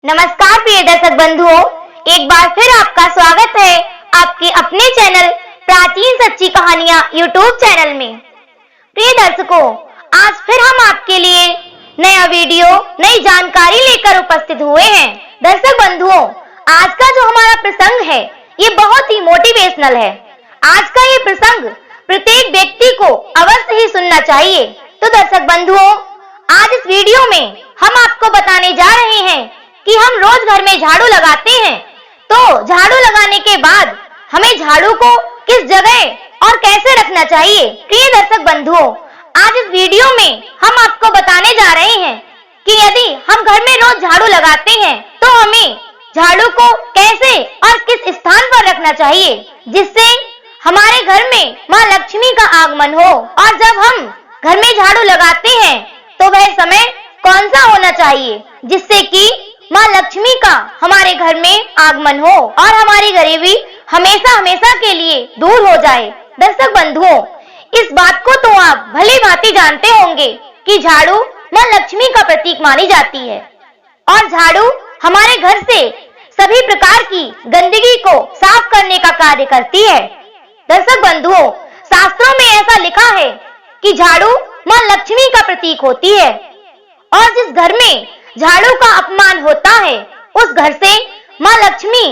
नमस्कार प्रिय दर्शक बंधुओं, एक बार फिर आपका स्वागत है आपके अपने चैनल प्राचीन सच्ची कहानियां यूट्यूब चैनल में। प्रिय दर्शकों, आज फिर हम आपके लिए नया वीडियो, नई जानकारी लेकर उपस्थित हुए हैं। दर्शक बंधुओं, आज का जो हमारा प्रसंग है ये बहुत ही मोटिवेशनल है। आज का ये प्रसंग प्रत्येक व्यक्ति को अवश्य ही सुनना चाहिए। तो दर्शक बंधुओं, आज इस वीडियो में हम आपको बताने जा रहे हैं कि हम रोज घर में झाड़ू लगाते हैं, तो झाड़ू लगाने के बाद हमें झाड़ू को किस जगह और कैसे रखना चाहिए। प्रिय दर्शक बंधुओं, आज इस वीडियो में हम आपको बताने जा रहे हैं कि यदि हम घर में रोज झाड़ू लगाते हैं तो हमें झाड़ू को कैसे और किस स्थान पर रखना चाहिए, जिससे हमारे घर में माँ लक्ष्मी का आगमन हो। और जब हम घर में झाड़ू लगाते हैं तो वह समय कौन सा होना चाहिए जिससे कि माँ लक्ष्मी का हमारे घर में आगमन हो और हमारी गरीबी हमेशा हमेशा के लिए दूर हो जाए। दर्शक बंधुओं, इस बात को तो आप भली भांति जानते होंगे कि झाड़ू माँ लक्ष्मी का प्रतीक मानी जाती है और झाड़ू हमारे घर से सभी प्रकार की गंदगी को साफ करने का कार्य करती है। दर्शक बंधुओं, शास्त्रों में ऐसा लिखा है कि झाड़ू माँ लक्ष्मी का प्रतीक होती है और जिस घर में झाड़ू का अपमान होता है उस घर से माँ लक्ष्मी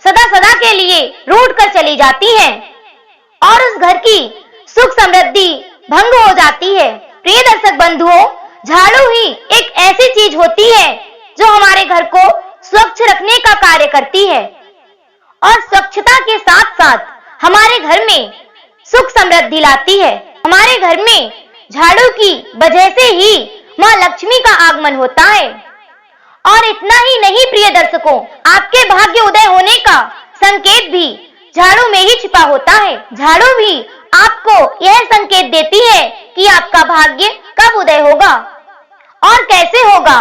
सदा सदा के लिए रूठ कर चली जाती हैं और उस घर की सुख समृद्धि भंग हो जाती है। प्रिय दर्शक बंधुओं, झाड़ू ही एक ऐसी चीज होती है जो हमारे घर को स्वच्छ रखने का कार्य करती है और स्वच्छता के साथ साथ हमारे घर में सुख समृद्धि लाती है। हमारे घर में झाड़ू की वजह से ही माँ लक्ष्मी का आगमन होता है। और इतना ही नहीं प्रिय दर्शकों, आपके भाग्य उदय होने का संकेत भी झाड़ू में ही छिपा होता है। झाड़ू भी आपको यह संकेत देती है कि आपका भाग्य कब उदय होगा और कैसे होगा।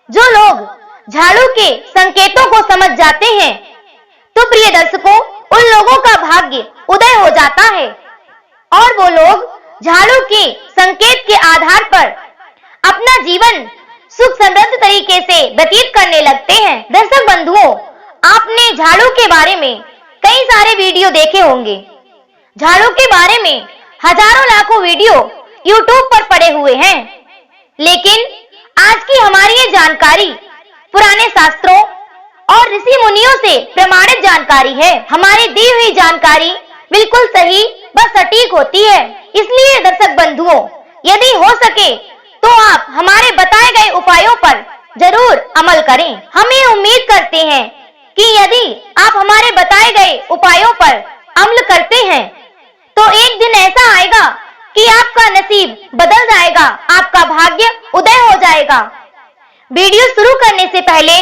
जो लोग झाड़ू के संकेतों को समझ जाते हैं तो प्रिय दर्शकों, उन लोगों का भाग्य उदय हो जाता है और वो लोग झाड़ू के संकेत के आधार पर अपना जीवन सुख समृद्ध तरीके से व्यतीत करने लगते हैं। दर्शक बंधुओं, आपने झाड़ू के बारे में कई सारे वीडियो देखे होंगे। झाड़ू के बारे में हजारों लाखों वीडियो YouTube पर पड़े हुए हैं, लेकिन आज की हमारी ये जानकारी पुराने शास्त्रों और ऋषि मुनियों से प्रमाणित जानकारी है। हमारी दी हुई जानकारी बिल्कुल सही व सटीक होती है। इसलिए दर्शक बंधुओं, यदि हो सके तो आप हमारे बताए गए उपायों पर जरूर अमल करें। हम ये उम्मीद करते हैं कि यदि आप हमारे बताए गए उपायों पर अमल करते हैं तो एक दिन ऐसा आएगा कि आपका नसीब बदल जाएगा, आपका भाग्य उदय हो जाएगा। वीडियो शुरू करने से पहले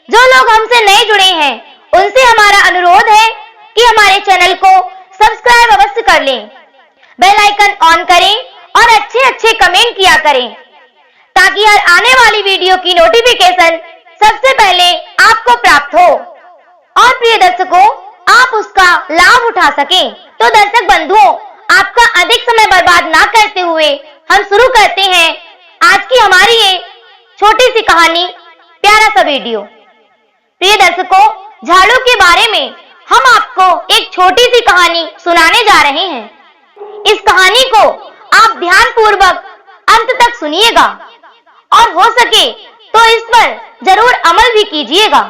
जो लोग हमसे नए जुड़े हैं उनसे हमारा अनुरोध है कि हमारे चैनल को सब्सक्राइब अवश्य कर लें, बेल आइकन ऑन करें और अच्छे अच्छे कमेंट किया करें ताकि हर आने वाली वीडियो की नोटिफिकेशन सबसे पहले आपको प्राप्त हो और प्रिय दर्शकों, आप उसका लाभ उठा सकें। तो दर्शक बंधुओं, आपका अधिक समय बर्बाद ना करते हुए हम शुरू करते हैं आज की हमारी ये छोटी सी कहानी, प्यारा सा वीडियो। प्रिय दर्शकों, झाड़ू के बारे में हम आपको एक छोटी सी कहानी सुनाने जा रहे हैं। इस कहानी को आप ध्यान पूर्वक अंत तक सुनिएगा और हो सके तो इस पर जरूर अमल भी कीजिएगा।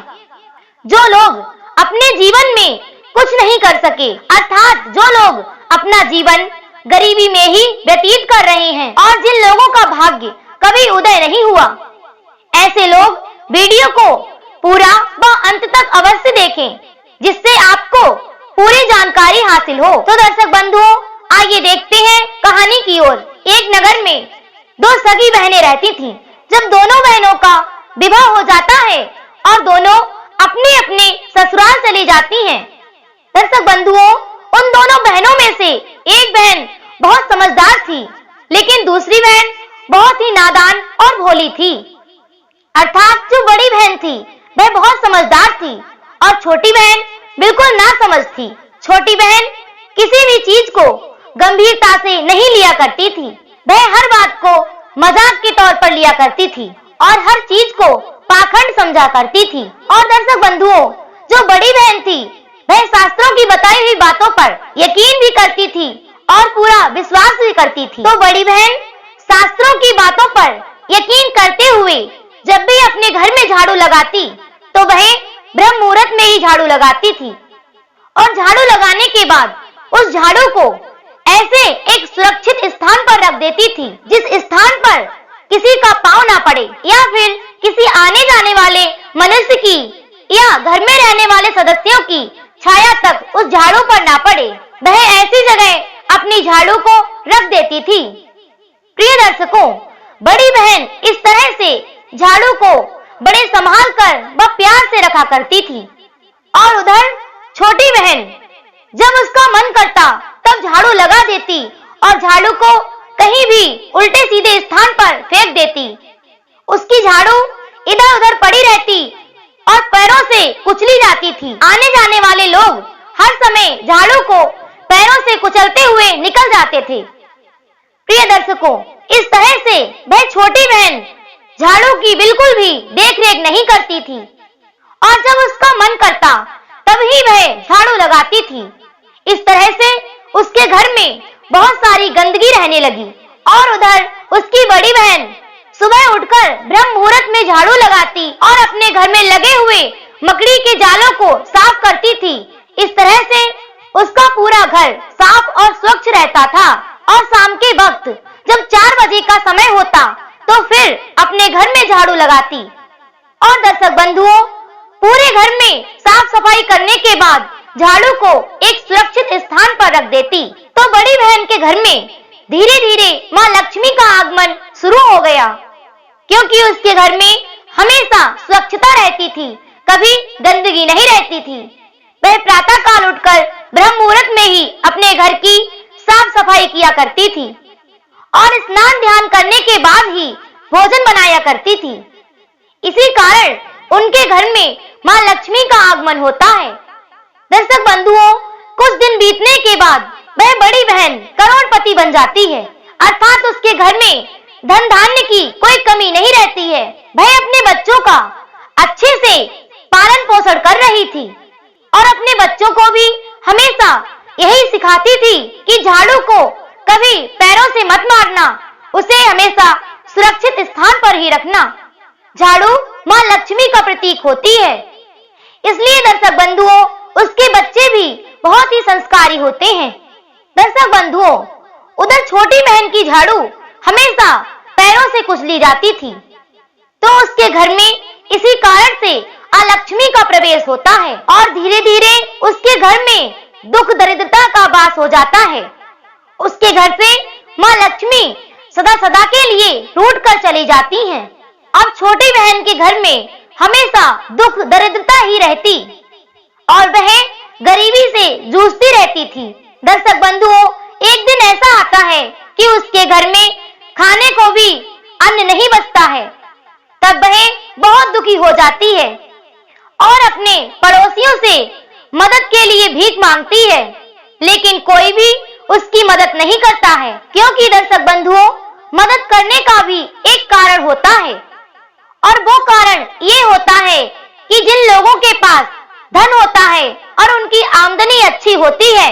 जो लोग अपने जीवन में कुछ नहीं कर सके, अर्थात जो लोग अपना जीवन गरीबी में ही व्यतीत कर रहे हैं और जिन लोगों का भाग्य कभी उदय नहीं हुआ, ऐसे लोग वीडियो को पूरा व अंत तक अवश्य देखें जिससे आपको पूरी जानकारी हासिल हो। तो दर्शक बंधुओं, आइए देखते हैं कहानी की ओर। एक नगर में दो सगी बहनें रहती थीं। जब दोनों बहनों का विवाह हो जाता है और दोनों अपने अपने ससुराल चली जाती हैं। दर्शक बंधुओं, उन दोनों बहनों में से एक बहन बहुत समझदार थी, लेकिन दूसरी बहन बहुत ही नादान और भोली थी। अर्थात जो बड़ी बहन थी वह बहुत समझदार थी और छोटी बहन बिल्कुल नासमझ थी। छोटी बहन किसी भी चीज को गंभीरता से नहीं लिया करती थी। वह हर बात को मजाक के तौर पर लिया करती थी और हर चीज को पाखंड समझा करती थी। और दर्शक बंधुओं, जो बड़ी बहन थी वह शास्त्रों की बताई हुई बातों पर यकीन भी करती थी और पूरा विश्वास भी करती थी। तो बड़ी बहन शास्त्रों की बातों पर यकीन करते हुए जब भी अपने घर में झाड़ू लगाती तो वह ब्रह्म मुहूर्त में ही झाड़ू लगाती थी और झाड़ू लगाने के बाद उस झाड़ू को ऐसे एक सुरक्षित स्थान पर रख देती थी जिस स्थान पर किसी का पांव ना पड़े या फिर किसी आने जाने वाले मनुष्य की या घर में रहने वाले सदस्यों की छाया तक उस झाड़ू पर ना पड़े। वह ऐसी जगह अपनी झाड़ू को रख देती थी। प्रिय दर्शकों, बड़ी बहन इस तरह से झाड़ू को बड़े संभाल कर व प्यार से रखा करती थी और उधर छोटी बहन जब उसका मन करता तब झाड़ू लगा देती और झाड़ू को कहीं भी उल्टे सीधे स्थान पर फेंक देती। उसकी झाड़ू इधर उधर पड़ी रहती और पैरों से कुचली जाती थी। आने जाने वाले लोग हर समय झाड़ू को पैरों से कुचलते हुए निकल जाते थे। प्रिय दर्शकों, इस तरह से वह छोटी बहन झाड़ू की बिल्कुल भी देखरेख नहीं करती थी और जब उसका मन करता तभी वह झाड़ू लगाती थी। इस तरह से उसके घर में बहुत सारी गंदगी रहने लगी और उधर उसकी बड़ी बहन सुबह उठकर ब्रह्म मुहूर्त में झाड़ू लगाती और अपने घर में लगे हुए मकड़ी के जालों को साफ करती थी। इस तरह से उसका पूरा घर साफ और स्वच्छ रहता था और शाम के वक्त जब 4 बजे का समय होता तो फिर अपने घर में झाड़ू लगाती। और दर्शक बंधुओं, पूरे घर में साफ सफाई करने के बाद झाड़ू को एक सुरक्षित स्थान पर रख देती। तो बड़ी बहन के घर में धीरे धीरे माँ लक्ष्मी का आगमन शुरू हो गया, क्योंकि उसके घर में हमेशा स्वच्छता रहती थी, कभी गंदगी नहीं रहती थी। वह प्रातः काल उठकर ब्रह्म मुहूर्त में ही अपने घर की साफ सफाई किया करती थी और स्नान ध्यान करने के बाद ही भोजन बनाया करती थी। इसी कारण उनके घर में माँ लक्ष्मी का आगमन होता है। दर्शक बंधुओं, कुछ दिन बीतने के बाद वह बड़ी बहन करोड़पति बन जाती है, अर्थात उसके घर में धन धान्य की कोई कमी नहीं रहती है। वह अपने बच्चों का अच्छे से पालन पोषण कर रही थी और अपने बच्चों को भी हमेशा यही सिखाती थी कि झाड़ू को कभी पैरों से मत मारना, उसे हमेशा सुरक्षित स्थान पर ही रखना। झाड़ू माँ लक्ष्मी का प्रतीक होती है, इसलिए दर्शक बंधुओं उसके बच्चे भी बहुत ही संस्कारी होते हैं। दर्शक बंधुओं, उधर छोटी बहन की झाड़ू हमेशा पैरों से कुचली जाती थी, तो उसके घर में इसी कारण से अलक्ष्मी का प्रवेश होता है और धीरे धीरे उसके घर में दुख दरिद्रता का वास हो जाता है। उसके घर से माँ लक्ष्मी सदा सदा के लिए रूठ कर चली जाती हैं। अब छोटी बहन के घर में हमेशा दुख दरिद्रता ही रहती और वह गरीबी से जूझती रहती थी। दर्शक बंधुओं, एक दिन ऐसा आता है कि उसके घर में खाने को भी अन्न नहीं बचता है। तब वह बहुत दुखी हो जाती है और अपने पड़ोसियों से मदद के लिए भीख मांगती है, लेकिन कोई भी उसकी मदद नहीं करता है, क्योंकि दर्शक बंधुओं मदद करने का भी एक कारण होता है और वो कारण ये होता है कि जिन लोगों के पास धन होता है और उनकी आमदनी अच्छी होती है,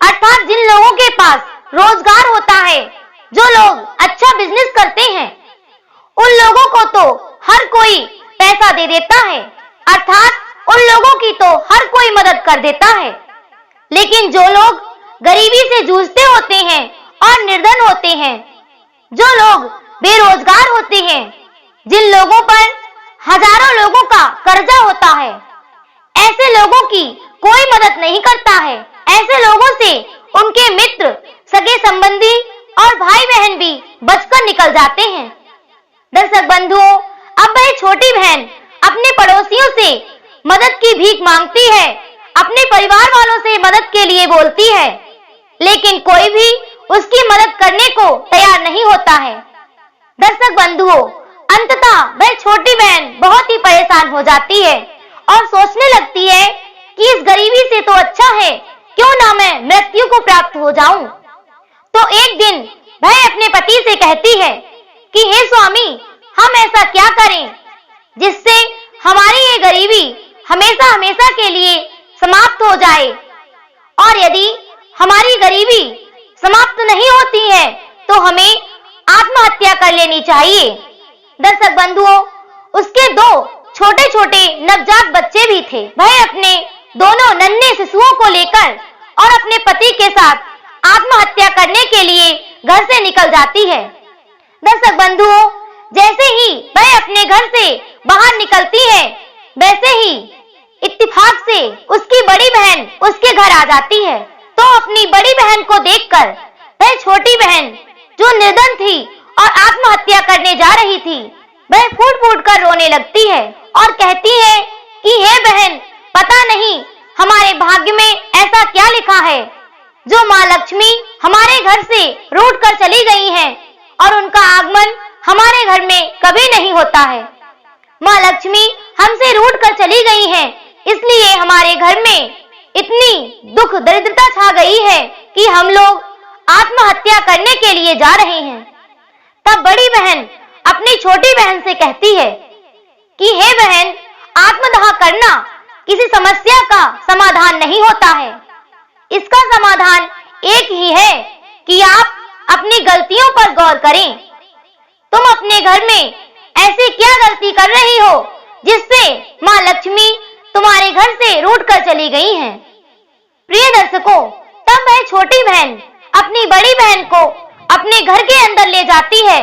अर्थात जिन लोगों के पास रोजगार होता है, जो लोग अच्छा बिजनेस करते हैं, उन लोगों को तो हर कोई पैसा दे देता है, अर्थात उन लोगों की तो हर कोई मदद कर देता है। लेकिन जो लोग गरीबी से जूझते होते हैं और निर्धन होते हैं, जो लोग बेरोजगार होते हैं, जिन लोगों पर हजारों लोगों का कर्जा होता है, ऐसे लोगों की कोई मदद नहीं करता है। ऐसे लोगों से उनके मित्र, सगे संबंधी और भाई बहन भी बचकर निकल जाते हैं। दर्शक बंधुओं, अब वह छोटी बहन अपने पड़ोसियों से मदद की भीख मांगती है, अपने परिवार वालों से मदद के लिए बोलती है, लेकिन कोई भी उसकी मदद करने को तैयार नहीं होता है। दर्शक बंधुओं, अंततः वह छोटी बहन बहुत ही परेशान हो जाती है और सोचने लगती है कि इस गरीबी से तो अच्छा है क्यों ना मैं मृत्यु को प्राप्त हो जाऊं। तो एक दिन वह अपने पति से कहती है कि हे स्वामी, हम ऐसा क्या करें जिससे हमारी ये गरीबी हमेशा हमेशा के लिए समाप्त हो जाए। और यदि हमारी गरीबी समाप्त नहीं होती है तो हमें आत्महत्या कर लेनी चाहिए। दर्शक बंधुओं, उसके 2 छोटे छोटे नवजात बच्चे भी थे। वह अपने दोनों नन्हे शिशुओं को लेकर और अपने पति के साथ आत्महत्या करने के लिए घर से निकल जाती है। दर्शक बंधुओं, जैसे ही वह अपने घर से बाहर निकलती है, वैसे ही इत्तेफाक से उसकी बड़ी बहन उसके घर आ जाती है। तो अपनी बड़ी बहन को देखकर वह छोटी बहन जो निर्धन थी और आत्महत्या करने जा रही थी, वह फूट फूट कर रोने लगती है और कहती है कि हे बहन, पता नहीं हमारे भाग्य में ऐसा क्या लिखा है जो माँ लक्ष्मी हमारे घर से रूठ कर चली गई हैं और उनका आगमन हमारे घर में कभी नहीं होता है। माँ लक्ष्मी हमसे रूठ कर चली गई हैं, इसलिए हमारे घर में इतनी दुख दरिद्रता छा गई है कि हम लोग आत्महत्या करने के लिए जा रहे हैं। तब बड़ी बहन अपनी छोटी बहन से कहती है कि हे बहन, आत्मदाह करना किसी समस्या का समाधान नहीं होता है। इसका समाधान एक ही है कि आप अपनी गलतियों पर गौर करें। तुम अपने घर में ऐसी क्या गलती कर रही हो जिससे माँ लक्ष्मी तुम्हारे घर से रूठ कर चली गई हैं। प्रिय दर्शकों, तब वह छोटी बहन अपनी बड़ी बहन को अपने घर के अंदर ले जाती है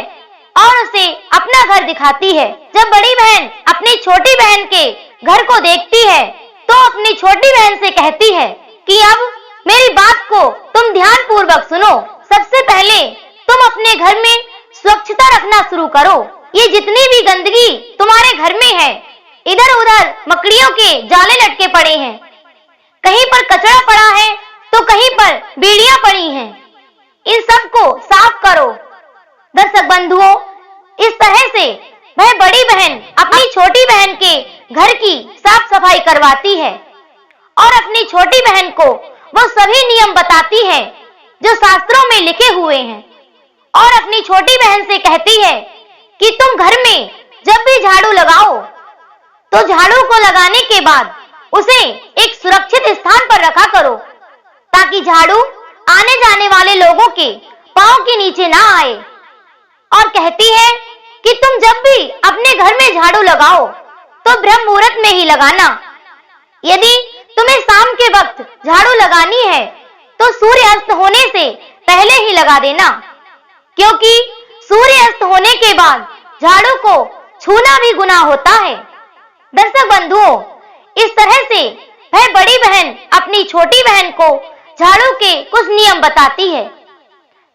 और उसे अपना घर दिखाती है। जब बड़ी बहन अपनी छोटी बहन के घर को देखती है तो अपनी छोटी बहन से कहती है कि अब मेरी बात को तुम ध्यान पूर्वक सुनो। सबसे पहले तुम अपने घर में स्वच्छता रखना शुरू करो। ये जितनी भी गंदगी तुम्हारे घर में है, इधर उधर मकड़ियों के जाले लटके पड़े हैं, कहीं पर कचरा पड़ा है तो कहीं पर बेड़ियां पड़ी हैं, इन सब को साफ करो। दर्शक बंधुओं, इस तरह से वह बड़ी बहन अपनी छोटी बहन के घर की साफ सफाई करवाती है और अपनी छोटी बहन को वो सभी नियम बताती है जो शास्त्रों में लिखे हुए हैं और अपनी छोटी बहन से कहती है कि तुम घर में जब भी झाड़ू लगाओ तो झाड़ू को लगाने के बाद उसे एक सुरक्षित स्थान पर रखा करो ताकि झाड़ू आने जाने वाले लोगों के पांव के नीचे ना आए। और कहती है कि तुम जब भी अपने घर में झाड़ू लगाओ तो ब्रह्म मुहूर्त में ही लगाना। यदि तुम्हें शाम के वक्त झाड़ू लगानी है तो सूर्य अस्त होने से पहले ही लगा देना, क्योंकि सूर्य अस्त होने के बाद झाड़ू को छूना भी गुनाह होता है। दर्शक बंधुओं, इस तरह से वह बड़ी बहन अपनी छोटी बहन को झाड़ू के कुछ नियम बताती है।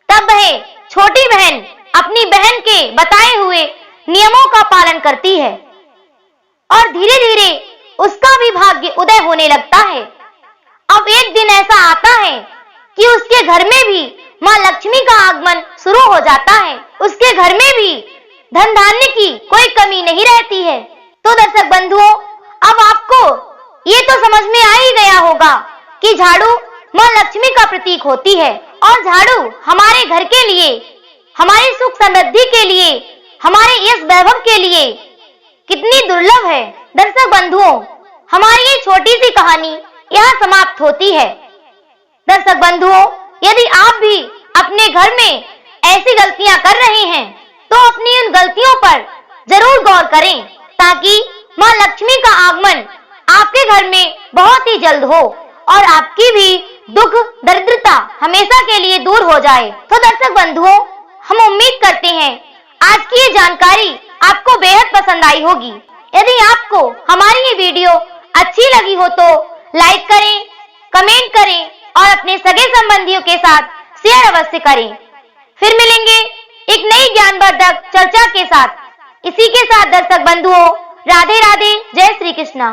तब वह छोटी बहन अपनी बहन के बताए हुए नियमों का पालन करती है और धीरे धीरे उसका भी भाग्य उदय होने लगता है। अब एक दिन ऐसा आता है कि उसके घर में भी माँ लक्ष्मी का आगमन शुरू हो जाता है। उसके घर में भी धन धान्य की कोई कमी नहीं रहती है। तो दर्शक बंधुओं, अब आपको ये तो समझ में आ ही गया होगा कि झाड़ू माँ लक्ष्मी का प्रतीक होती है और झाड़ू हमारे घर के लिए, हमारी सुख समृद्धि के लिए, हमारे यश वैभव के लिए कितनी दुर्लभ है। दर्शक बंधुओं, हमारी ये छोटी सी कहानी यहाँ समाप्त होती है। दर्शक बंधुओं, यदि आप भी अपने घर में ऐसी गलतियां कर रहे हैं तो अपनी उन गलतियों पर जरूर गौर करें ताकि माँ लक्ष्मी का आगमन आपके घर में बहुत ही जल्द हो और आपकी भी दुख दरिद्रता हमेशा के लिए दूर हो जाए। तो दर्शक बंधुओं, हम उम्मीद करते हैं आज की ये जानकारी आपको बेहद पसंद आई होगी। यदि आपको हमारी ये वीडियो अच्छी लगी हो तो लाइक करें, कमेंट करें और अपने सगे संबंधियों के साथ शेयर अवश्य करें। फिर मिलेंगे एक नई ज्ञानवर्धक चर्चा के साथ। इसी के साथ दर्शक बंधुओं, राधे राधे, जय श्री कृष्णा।